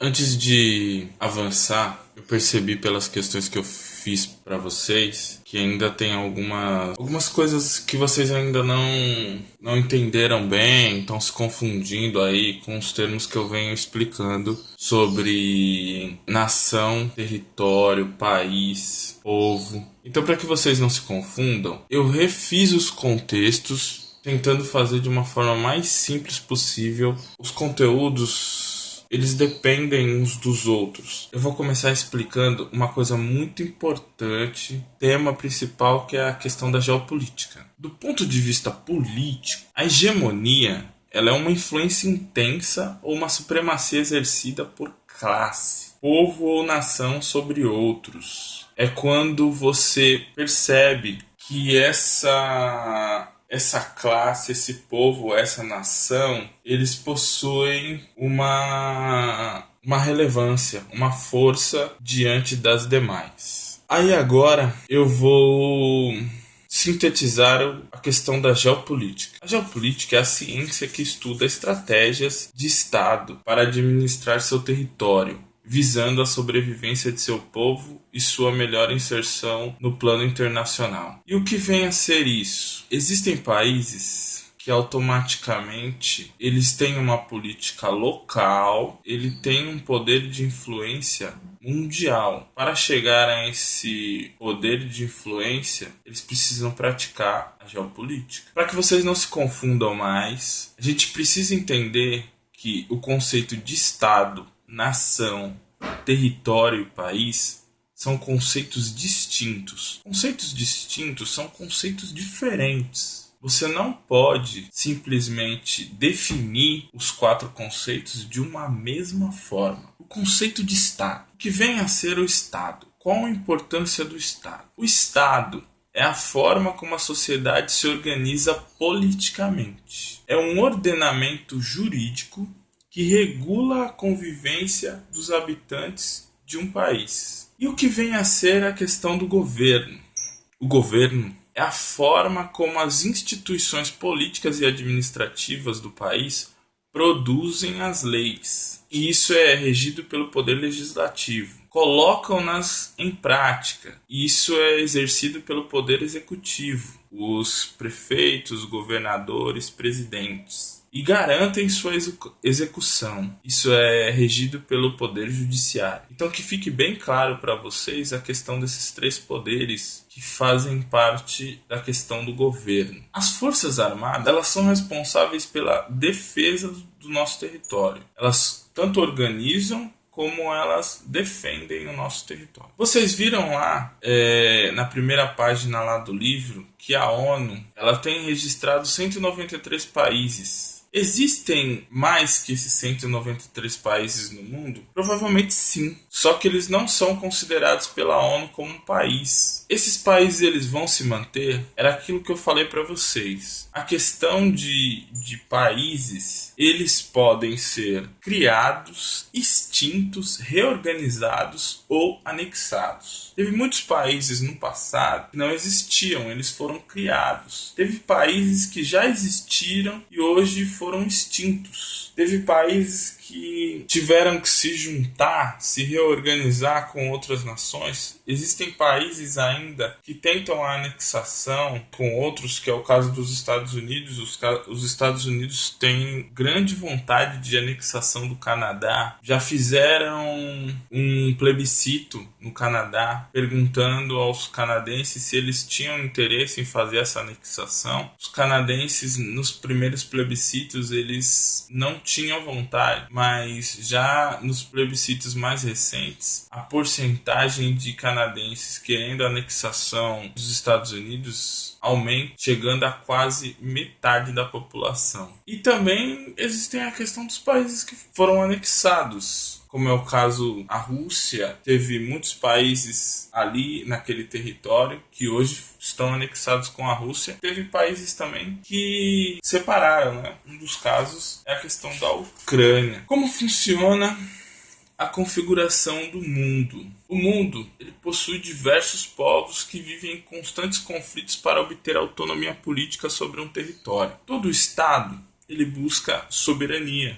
Antes de avançar, eu percebi pelas questões que eu fiz para vocês que ainda tem algumas coisas que vocês ainda não entenderam bem, estão se confundindo aí com os termos que eu venho explicando sobre nação, território, país, povo. Então, para que vocês não se confundam, eu refiz os contextos, tentando fazer de uma forma mais simples possível. Os conteúdos, eles dependem uns dos outros. Eu vou começar explicando uma coisa muito importante, tema principal, que é a questão da geopolítica. Do ponto de vista político, a hegemonia, ela é uma influência intensa ou uma supremacia exercida por classe, povo ou nação sobre outros. É quando você percebe que essa classe, esse povo, essa nação, eles possuem uma relevância, uma força diante das demais. Aí agora eu vou sintetizar a questão da geopolítica. A geopolítica é a ciência que estuda estratégias de Estado para administrar seu território, visando a sobrevivência de seu povo e sua melhor inserção no plano internacional. E o que vem a ser isso? Existem países que automaticamente eles têm uma política local, ele tem um poder de influência mundial. Para chegar a esse poder de influência, eles precisam praticar a geopolítica. Para que vocês não se confundam mais, a gente precisa entender que o conceito de Estado, nação, território e país são conceitos distintos. Conceitos distintos são conceitos diferentes. Você não pode simplesmente definir os quatro conceitos de uma mesma forma. O conceito de Estado. O que vem a ser o Estado? Qual a importância do Estado? O Estado é a forma como a sociedade se organiza politicamente. É um ordenamento jurídico que regula a convivência dos habitantes de um país. E o que vem a ser a questão do governo? O governo é a forma como as instituições políticas e administrativas do país produzem as leis. E isso é regido pelo poder legislativo. Colocam-nas em prática. E isso é exercido pelo poder executivo, os prefeitos, governadores, presidentes. E garantem sua execução. Isso é regido pelo poder judiciário. Então que fique bem claro para vocês a questão desses três poderes que fazem parte da questão do governo. As Forças Armadas, elas são responsáveis pela defesa do nosso território. Elas tanto organizam como elas defendem o nosso território. Vocês viram lá, na primeira página lá do livro, que a ONU ela tem registrado 193 países. Existem mais que esses 193 países no mundo? Provavelmente sim. Só que eles não são considerados pela ONU como um país. Esses países eles vão se manter? Era aquilo que eu falei para vocês. A questão de países, eles podem ser criados, extintos, reorganizados ou anexados. Teve muitos países no passado que não existiam, eles foram criados. Teve países que já existiram e hoje foram extintos. Teve países que tiveram que se juntar, se reorganizar com outras nações. Existem países ainda que tentam a anexação com outros, que é o caso dos Estados Unidos. Os Estados Unidos têm grande vontade de anexação do Canadá. Já fizeram um plebiscito no Canadá, perguntando aos canadenses se eles tinham interesse em fazer essa anexação. Os canadenses, nos primeiros plebiscitos, eles não tinham vontade, mas já nos plebiscitos mais recentes, a porcentagem de canadenses querendo a anexação dos Estados Unidos aumenta, chegando a quase metade da população. E também existem a questão dos países que foram anexados, como é o caso a Rússia. Teve muitos países ali naquele território que hoje estão anexados com a Rússia. Teve países também que separaram, né? Um dos casos é a questão da Ucrânia. Como funciona a configuração do mundo? O mundo ele possui diversos povos que vivem em constantes conflitos para obter autonomia política sobre um território. Todo Estado ele busca soberania.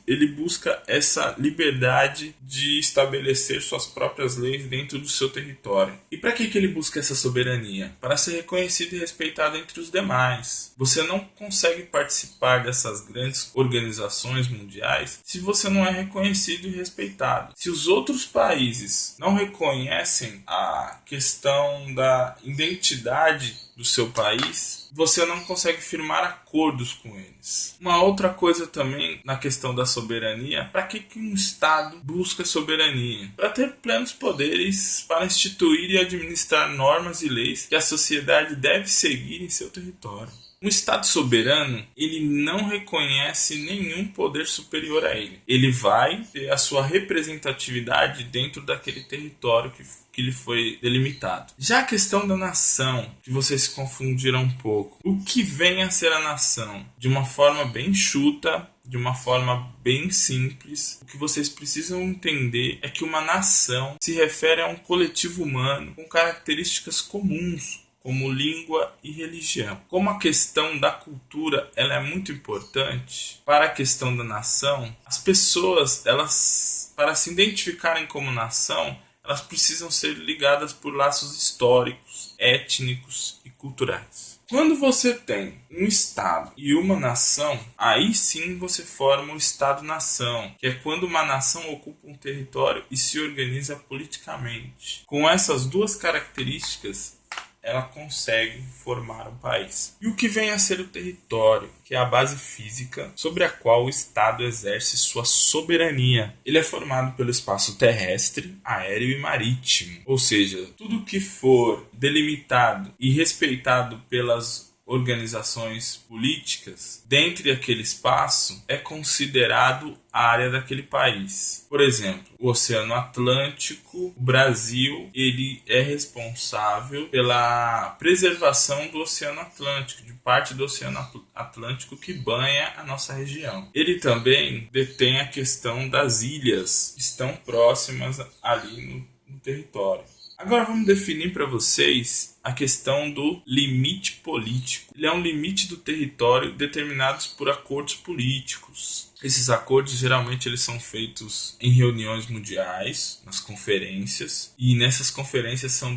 ele busca essa liberdade de estabelecer suas próprias leis dentro do seu território. E para que ele busca essa soberania? Para ser reconhecido e respeitado entre os demais. Você não consegue participar dessas grandes organizações mundiais se você não é reconhecido e respeitado. Se os outros países não reconhecem a questão da identidade do seu país, você não consegue firmar acordos com eles. Uma outra coisa também na questão da soberania, para que um Estado busca soberania? Para ter plenos poderes para instituir e administrar normas e leis que a sociedade deve seguir em seu território. Um Estado soberano, ele não reconhece nenhum poder superior a ele. Ele vai ter a sua representatividade dentro daquele território que lhe foi delimitado. Já a questão da nação, que vocês se confundiram um pouco. O que vem a ser a nação? De uma forma bem chuta, de uma forma bem simples, o que vocês precisam entender é que uma nação se refere a um coletivo humano com características comuns, como língua e religião. Como a questão da cultura ela é muito importante para a questão da nação, as pessoas, elas, para se identificarem como nação, elas precisam ser ligadas por laços históricos, étnicos e culturais. Quando você tem um Estado e uma nação, aí sim você forma o Estado-nação, que é quando uma nação ocupa um território e se organiza politicamente. Com essas duas características, ela consegue formar um país. E o que vem a ser o território, que é a base física sobre a qual o Estado exerce sua soberania. Ele é formado pelo espaço terrestre, aéreo e marítimo. Ou seja, tudo que for delimitado e respeitado pelas organizações políticas dentro daquele espaço é considerado a área daquele país. Por exemplo, o Oceano Atlântico, o Brasil, ele é responsável pela preservação do Oceano Atlântico, de parte do Oceano Atlântico que banha a nossa região. Ele também detém a questão das ilhas que estão próximas ali no território. Agora vamos definir para vocês a questão do limite político. Ele é um limite do território determinados por acordos políticos. Esses acordos geralmente eles são feitos em reuniões mundiais, nas conferências, e nessas conferências são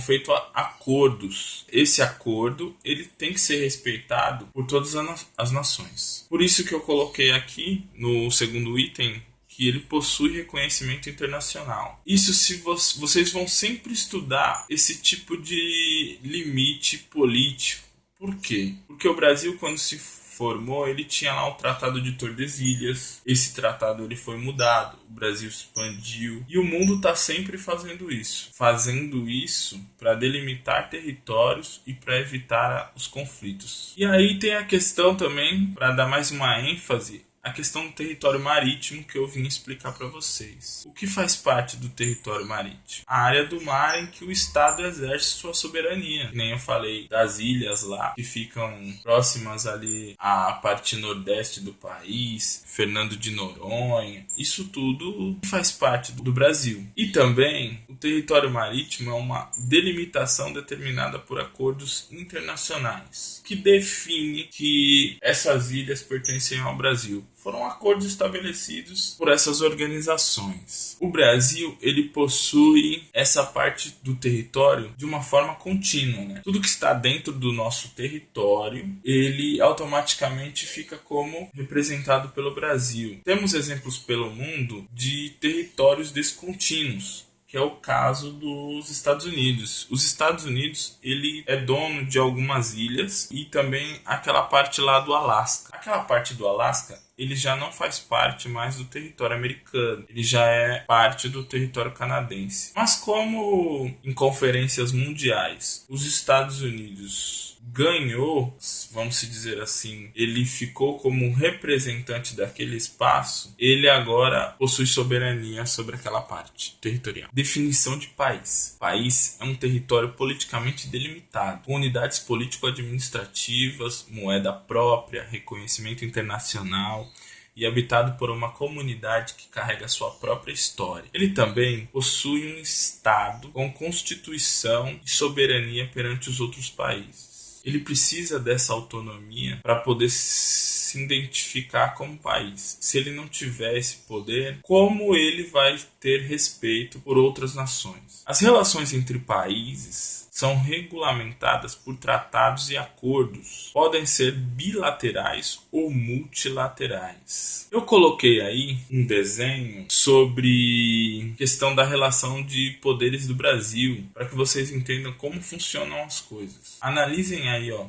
feitos acordos. Esse acordo ele tem que ser respeitado por todas as nações. Por isso que eu coloquei aqui no segundo item que ele possui reconhecimento internacional. Isso se vocês vão sempre estudar esse tipo de limite político. Por quê? Porque o Brasil, quando se formou, ele tinha lá o Tratado de Tordesilhas. Esse tratado ele foi mudado, o Brasil expandiu e o mundo está sempre fazendo isso para delimitar territórios e para evitar os conflitos. E aí tem a questão também, para dar mais uma ênfase, a questão do território marítimo que eu vim explicar para vocês. O que faz parte do território marítimo? A área do mar em que o Estado exerce sua soberania. Nem eu falei das ilhas lá, que ficam próximas ali à parte nordeste do país, Fernando de Noronha. Isso tudo faz parte do Brasil. E também o território marítimo é uma delimitação determinada por acordos internacionais, que define que essas ilhas pertencem ao Brasil. Foram acordos estabelecidos por essas organizações. O Brasil, ele possui essa parte do território de uma forma contínua, né? Tudo que está dentro do nosso território, ele automaticamente fica como representado pelo Brasil. Temos exemplos pelo mundo de territórios descontínuos, que é o caso dos Estados Unidos. Os Estados Unidos, ele é dono de algumas ilhas e também aquela parte lá do Alasca. Aquela parte do Alasca, ele já não faz parte mais do território americano, ele já é parte do território canadense. Mas como em conferências mundiais os Estados Unidos ganhou, vamos dizer assim, ele ficou como representante daquele espaço, ele agora possui soberania sobre aquela parte territorial. Definição de país. País é um território politicamente delimitado, com unidades político-administrativas, moeda própria, reconhecimento internacional e habitado por uma comunidade que carrega sua própria história. Ele também possui um Estado com constituição e soberania perante os outros países. Ele precisa dessa autonomia para poder se identificar como país. Se ele não tiver esse poder, como ele vai ter respeito por outras nações? As relações entre países são regulamentadas por tratados e acordos. Podem ser bilaterais ou multilaterais. Eu coloquei aí um desenho sobre questão da relação de poderes do Brasil, para que vocês entendam como funcionam as coisas. Analisem aí, ó.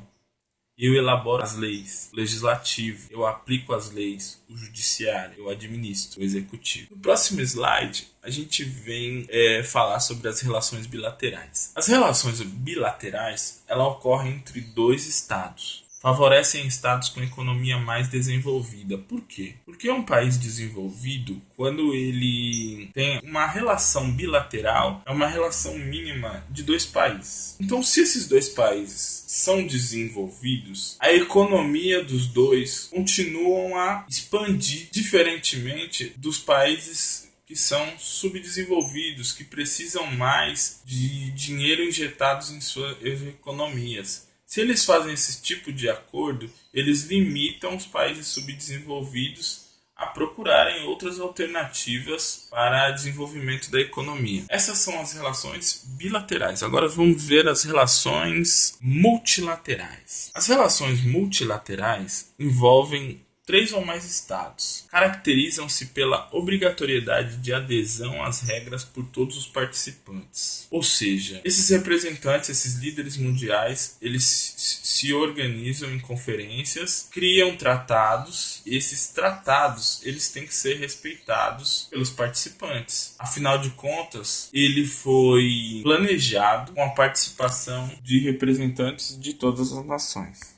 Eu elaboro as leis, o legislativo, eu aplico as leis, o judiciário, eu administro, o executivo. No próximo slide, a gente vem falar sobre as relações bilaterais. As relações bilaterais, ela ocorrem entre dois estados. Favorecem estados com economia mais desenvolvida. Por quê? Porque um país desenvolvido, quando ele tem uma relação bilateral, é uma relação mínima de dois países. Então, se esses dois países são desenvolvidos, a economia dos dois continuam a expandir, diferentemente dos países que são subdesenvolvidos, que precisam mais de dinheiro injetados em suas economias. Se eles fazem esse tipo de acordo, eles limitam os países subdesenvolvidos a procurarem outras alternativas para desenvolvimento da economia. Essas são as relações bilaterais. Agora vamos ver as relações multilaterais. As relações multilaterais envolvem 3 ou mais estados. Caracterizam-se pela obrigatoriedade de adesão às regras por todos os participantes. Ou seja, esses representantes, esses líderes mundiais, eles se organizam em conferências, criam tratados, e esses tratados eles têm que ser respeitados pelos participantes. Afinal de contas, ele foi planejado com a participação de representantes de todas as nações.